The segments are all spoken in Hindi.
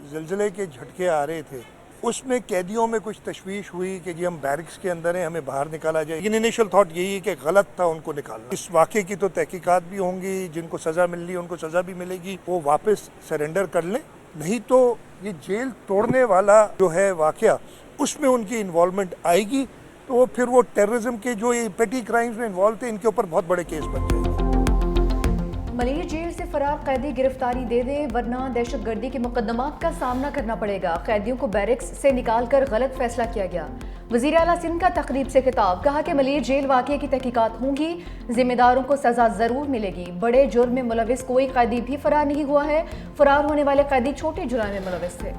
ज़िलज़िले के झटके आ रहे थे, उसमें कैदियों में कुछ तशवीश हुई कि जी हम बैरिक्स के अंदर हैं, हमें बाहर निकाला जाए। लेकिन इनिशियल थॉट यही है कि गलत था उनको निकालना। इस वाक़े की तो तहकीकात भी होंगी, जिनको सज़ा मिल रही है उनको सज़ा भी मिलेगी, वो वापस सरेंडर कर लें। नहीं तो ये जेल तोड़ने वाला जो है वाक़या, उसमें उनकी इन्वॉल्वमेंट आएगी तो फिर वो टेररिज्म के जो ये पेटी क्राइम्स में इन्वॉल्व थे, इनके ऊपर बहुत बड़े केस बन जाएंगे। मलिर जेल से फरार कैदी गिरफ्तारी दे दे वरना दहशतगर्दी के मुकदमात का सामना करना पड़ेगा। कैदियों को बैरिक्स से निकालकर गलत फैसला किया गया। वज़ीर आला सिंध का तकरीब से खिताब, कहा कि मलिर जेल वाक़े की तहकीकात होंगी, जिम्मेदारों को सजा जरूर मिलेगी। बड़े जुर्म में मुलविस कोई कैदी भी फरार नहीं हुआ है। फरार होने वाले कैदी छोटे जुर्म में मुलविस थे।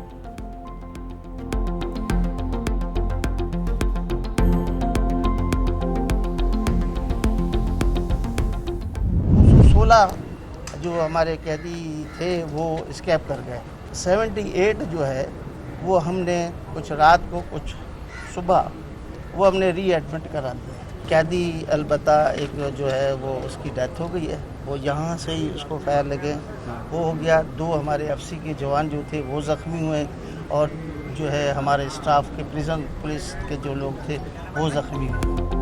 16 जो हमारे कैदी थे वो स्केप कर गए। 78 जो है वो हमने कुछ रात को कुछ सुबह वो हमने रीएडमिट करा दिया। कैदी अलबत्ता एक जो है वो उसकी डेथ हो गई है, वो यहाँ से ही उसको फायर लगे वो हो गया। 2 हमारे एफसी के जवान जो थे वो ज़ख्मी हुए और जो है हमारे स्टाफ के प्रिजन पुलिस के जो लोग थे वो ज़ख्मी हुए।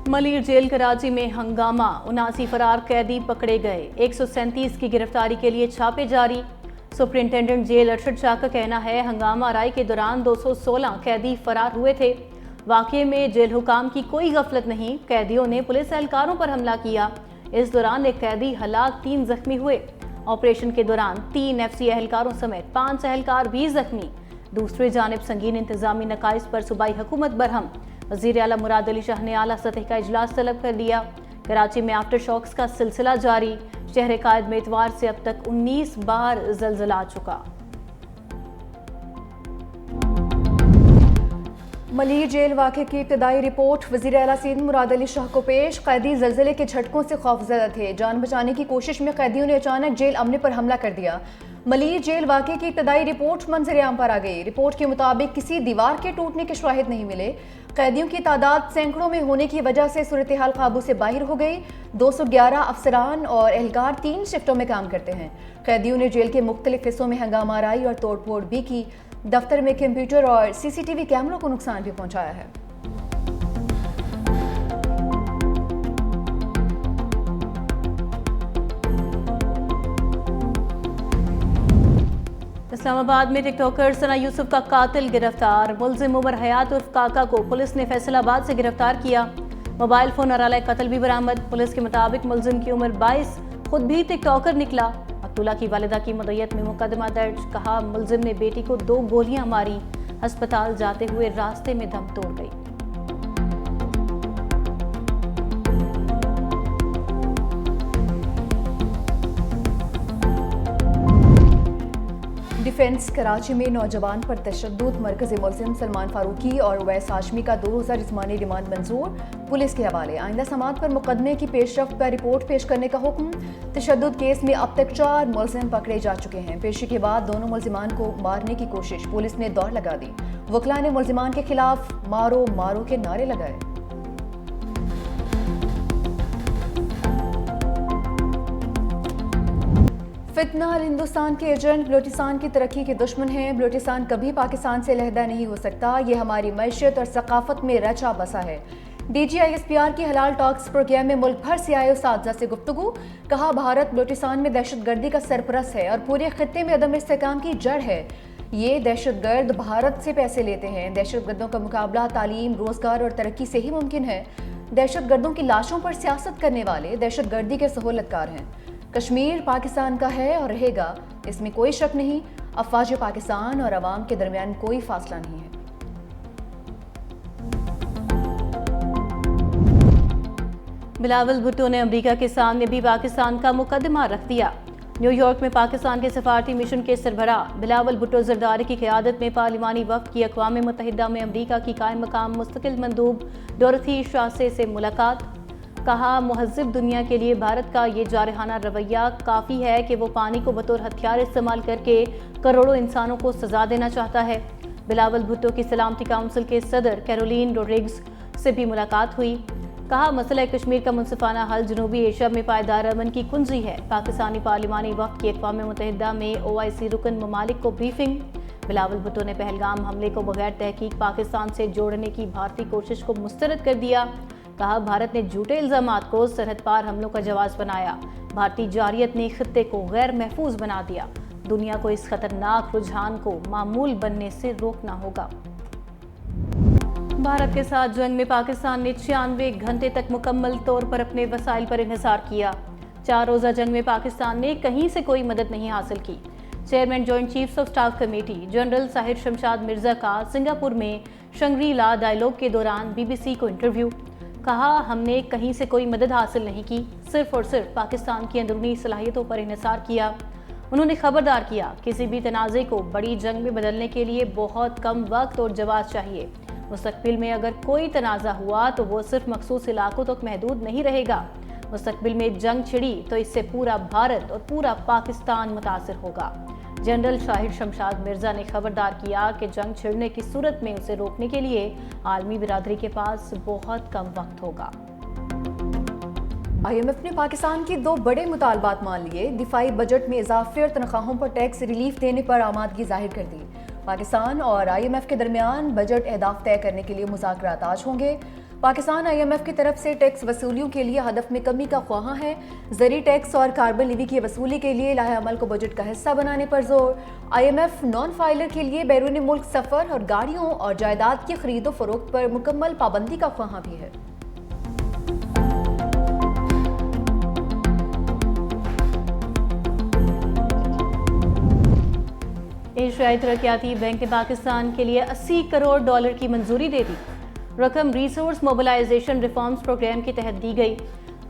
मलिर जेल कराची में हंगामा, 79 फरार कैदी पकड़े गए। 137 की गिरफ्तारी के लिए छापे जारी। सुपरिंटेंडेंट जेल अरशद शाह का कहना है हंगामा राय के दौरान 216 कैदी फरार हुए थे। वाक़ये में जेल हुकाम की कोई गफलत नहीं। कैदियों ने पुलिस एहलकारों पर हमला किया। इस दौरान एक कैदी हलाक, 3 जख्मी हुए। ऑपरेशन के दौरान 3 एफसी एहलकारों समेत 5 एहलकार भी जख्मी। दूसरी जानिब संगीन इंतजामी नकाइस पर सूबाई हुकूमत बरहम। वज़ीर आला मुराद अली शाह ने आला सतह का इजलास तलब कर लिया। कराची में आफ्टर शॉक्स का सिलसिला जारी। शहर कायद में इतवार से अब तक 19 बार ज़लज़ला आ चुका। मलिर जेल वाक़े की इब्तदाई रिपोर्ट वज़ीर आला सिंध मुराद अली शाह को पेश। कैदी ज़लज़ले के झटकों से खौफज़दा थे। जान बचाने की कोशिश में कैदियों ने अचानक जेल अमले पर हमला कर दिया। मलिर जेल वाक़े की इब्तदाई रिपोर्ट मंजर आम पर आ गई। रिपोर्ट के मुताबिक किसी दीवार के टूटने के शवाहिद नहीं मिले। कैदियों की तादाद सैकड़ों में होने की वजह से सूरत हाल काबू से बाहर हो गई। 211 अफसरान और एहलकार 3 शिफ्टों में काम करते हैं। कैदियों ने जेल के मुख्तलिफ हिस्सों में हंगामा आराई और तोड़ फोड़ भी की। दफ्तर में कंप्यूटर और CCTV कैमरों को नुकसान भी पहुंचाया है। इस्लामाबाद में टिकटॉकर सना यूसुफ का कातिल गिरफ्तार। मुलजिम उमर हयात उर्फ काका को पुलिस ने फैसलाबाद से गिरफ्तार किया। मोबाइल फोन और आला कत्ल भी बरामद। पुलिस के मुताबिक मुलजिम की उम्र 22, खुद भी टिकटॉकर निकला। अब्दुल्ला की वालिदा की मुद्दत में मुकदमा दर्ज। कहा मुलजिम ने बेटी को 2 गोलियां मारी। अस्पताल जाते हुए रास्ते में दम तोड़ गई। डिफेंस कराची में नौजवान पर तशद्दुद, मरकज़ी मुलजिम सलमान फारूकी और उवैस हाशमी का 2 रोज़ा जिस्मानी रिमांड मंजूर। पुलिस के हवाले। आइंदा समाअत पर मुकदमे की पेशरफ्त पर रिपोर्ट पेश करने का हुक्म। तशद्दुद केस में अब तक 4 मुलजिम पकड़े जा चुके हैं। पेशी के बाद दोनों मुलजिमान को मारने की कोशिश, पुलिस ने दौड़ लगा दी। वकला ने मुलजिमान के खिलाफ मारो मारो के नारे लगाए। फितना अल हिंदुस्तान के एजेंट बलोचिस्तान की तरक्की के दुश्मन हैं। बलोचिस्तान कभी पाकिस्तान से अलहदा नहीं हो सकता। ये हमारी मैशियत और सकाफत में रचा बसा है। DGISPR की हलाल टॉक्स प्रोग्राम में मुल्क भर से आए उस्ताद से गुफ्तगू। कहा भारत बलोचिस्तान में दहशतगर्दी का सरपरस्त है और पूरे खित्ते में अदम इस्तेहकाम की जड़ है। ये दहशतगर्द भारत से पैसे लेते हैं। दहशतगर्दों का मुकाबला तालीम, रोजगार और तरक्की से ही मुमकिन है। दहशतगर्दों की लाशों पर सियासत करने वाले दहशतगर्दी के सहूलतकार हैं। कश्मीर पाकिस्तान का है और रहेगा, इसमें कोई शक नहीं। अफवाज पाकिस्तान और अवाम के दरमियान कोई फासला नहीं है। बिलावल भुट्टो ने अमेरिका के सामने भी पाकिस्तान का मुकदमा रख दिया। न्यूयॉर्क में पाकिस्तान के सफारती मिशन के सरबराह बिलावल भुट्टो जरदारी की क़यादत में पार्लिमानी वफ़द की अक़वाम मुत्तहिदा में अमेरिका की कायम मकाम मुस्तकिल मंदूब डोरथी शासे से मुलाकात। कहा महज़िब दुनिया के लिए भारत का ये जारहाना रवैया काफ़ी है कि वो पानी को बतौर हथियार इस्तेमाल करके करोड़ों इंसानों को सजा देना चाहता है। बिलावल भुट्टो की सलामती काउंसिल के सदर कैरोलिन रोड्रिग्स से भी मुलाकात हुई। कहा मसला कश्मीर का मुनसिफाना हल जनूबी एशिया में पायदार अमन की कुंजी है। पाकिस्तानी पार्लिमानी वक्त की अक़वाम मुत्तहिदा में OIC रुकन ममालिक को ब्रीफिंग। बिलावल भुट्टो ने पहलगाम हमले को बगैर तहकीक पाकिस्तान से जोड़ने की भारतीय कोशिश को मुस्तरद कर दिया। कहा भारत ने झूठे इल्जामात को सरहद पार हमलों का जवाब बनाया। भारतीय जारियत ने खित्ते को गैर महफूज बना दिया। दुनिया को इस खतरनाक रुझान को मामूल बनने से रोकना होगा। भारत के साथ जंग में पाकिस्तान ने 96 घंटे तक मुकम्मल तौर पर अपने वसाइल पर इन्हिसार किया। 4 रोज़ा जंग में पाकिस्तान ने कहीं से कोई मदद नहीं हासिल की। Chairman joint chiefs of staff committee general Sahir Shamshad Mirza का सिंगापुर में शंग्री-ला डायलॉग के दौरान BBC को इंटरव्यू। कहा हमने कहीं से कोई मदद हासिल नहीं की, सिर्फ और सिर्फ पाकिस्तान की अंदरूनी सलाहियतों पर इन्हिसार किया। उन्होंने खबरदार किया किसी भी तनाज़े को बड़ी जंग में बदलने के लिए बहुत कम वक्त और जवाब चाहिए। मुस्तकबिल में अगर कोई तनाज़ा हुआ तो वो सिर्फ मखसूस इलाकों तक महदूद नहीं रहेगा। मुस्तकबिल में जंग छिड़ी तो इससे पूरा भारत और पूरा पाकिस्तान मुतासिर होगा। जनरल साहिर शमशाद मिर्जा ने खबरदार किया कि जंग छिड़ने की सूरत में उसे रोकने के लिए आलमी बिरादरी के पास बहुत कम वक्त होगा। IMF ने पाकिस्तान के 2 बड़े मुतालबात मान लिए। दिफाई बजट में इजाफे और तनख्वाहों पर टैक्स रिलीफ देने पर आमादगी जाहिर कर दी। पाकिस्तान और IMF के दरमियान बजट अहदाफ तय करने के लिए मुज़ाकरात आज होंगे। पाकिस्तान IMF की तरफ से टैक्स वसूलियों के लिए हदफ में कमी का ख्वाह है। ज़री टैक्स और कार्बन लीवी की वसूली के लिए लाहे अमल को बजट का हिस्सा बनाने पर जोर। IMF नॉन फाइलर के लिए बैरून मुल्क सफ़र और गाड़ियों और जायदाद की खरीदो फरोख्त पर मुकम्मल पाबंदी का ख्वाह भी है। एशियाई तरक्याती बैंक ने पाकिस्तान के लिए $80 करोड़ की मंजूरी दे दी। रकम रिसोर्स मोबिलाइजेशन रिफॉर्म्स प्रोग्राम के तहत दी गई।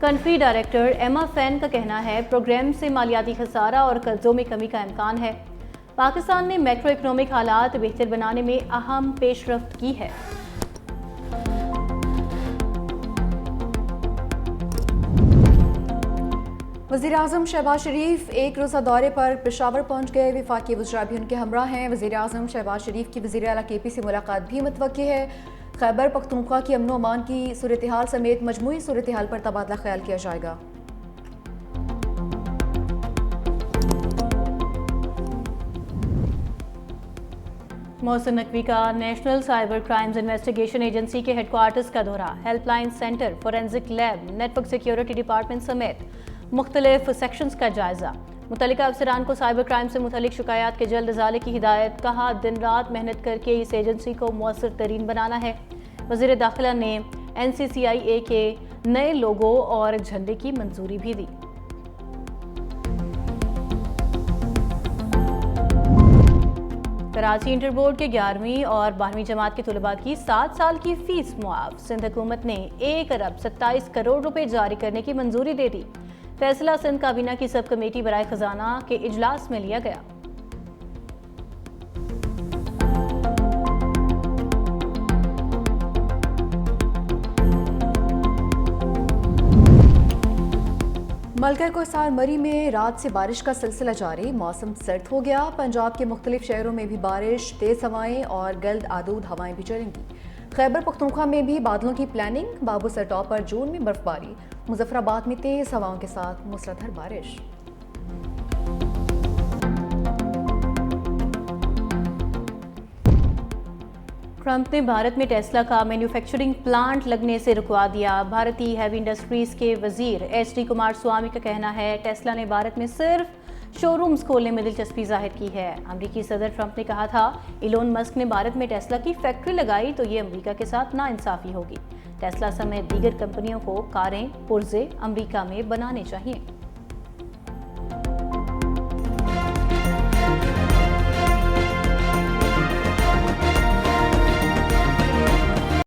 कंट्री डायरेक्टर एमा फैन का कहना है प्रोग्राम से मालियाती खसारा और कर्जों में कमी का इम्कान है। पाकिस्तान ने मैक्रो इकनॉमिक हालात बेहतर बनाने में अहम पेशरफ्त की है। वज़ीर-ए-आज़म शहबाज शरीफ 1 रोज़ा दौरे पर पेशावर पहुंच गए। वफाकी वज़रा भी उनके हमरा हैं। वज़ीर-ए-आज़म शहबाज शरीफ की वज़ीर आला KP से मुलाकात भी मुतवक्की है। खैबर पख्तूनख्वा की अमन अमान की सूरत हाल समेत मजमूई सूरत हाल पर तबादला ख्याल किया जाएगा। मोहसिन नकवी का national cyber crimes investigation agency के हेडक्वार्टर्स का दौरा। Helpline centre, forensic lab, network security department समेत मुख्तलिफ सेक्शंस का जायजा। मुतल्लिका अफसरान को साइबर क्राइम से मुतल्लिक शिकायत के जल्द इजाले की हिदायत। कहा दिन रात मेहनत करके इस एजेंसी को मौसर तरीन बनाना है। वज़ीर दाखिला ने NCCIA के नए लोगो और झंडे की मंजूरी भी दी। कराची इंटर बोर्ड के 11वीं और 12वीं जमात के तलबा की 7 साल की फीस मुआफ। सिंध हुकूमत ने 1 अरब 27 करोड़ रुपए जारी करने की मंजूरी दे दी। फैसला सिंध काबीना की सब कमेटी बराए खजाना के इजलास में लिया गया। मलका कोहिस्तान मरी में रात से बारिश का सिलसिला जारी। मौसम सर्द हो गया। पंजाब के मुख्तलिफ शहरों में भी बारिश, तेज हवाएं और गर्द आलूद हवाएं भी चलेंगी। खैबर पख्तूनख्वा में भी बादलों की प्लानिंग। बाबू सर टॉप पर जून में बर्फबारी। मुजफ्फराबाद में तेज हवाओं के साथ मूसलाधार बारिश। ट्रंप ने भारत में टेस्ला का मैन्युफैक्चरिंग प्लांट लगने से रुकवा दिया। भारतीय हैवी इंडस्ट्रीज के वजीर HD कुमार स्वामी का कहना है टेस्ला ने भारत में सिर्फ शोरूम्स खोलने में दिलचस्पी जाहिर की है। अमेरिकी सदर ट्रंप ने कहा था इलोन मस्क ने भारत में टेस्ला की फैक्ट्री लगाई तो ये अमेरिका के साथ नाइंसाफी होगी। टेस्ला समेत दीगर कंपनियों को कारें, पुर्जे अमेरिका में बनाने चाहिए।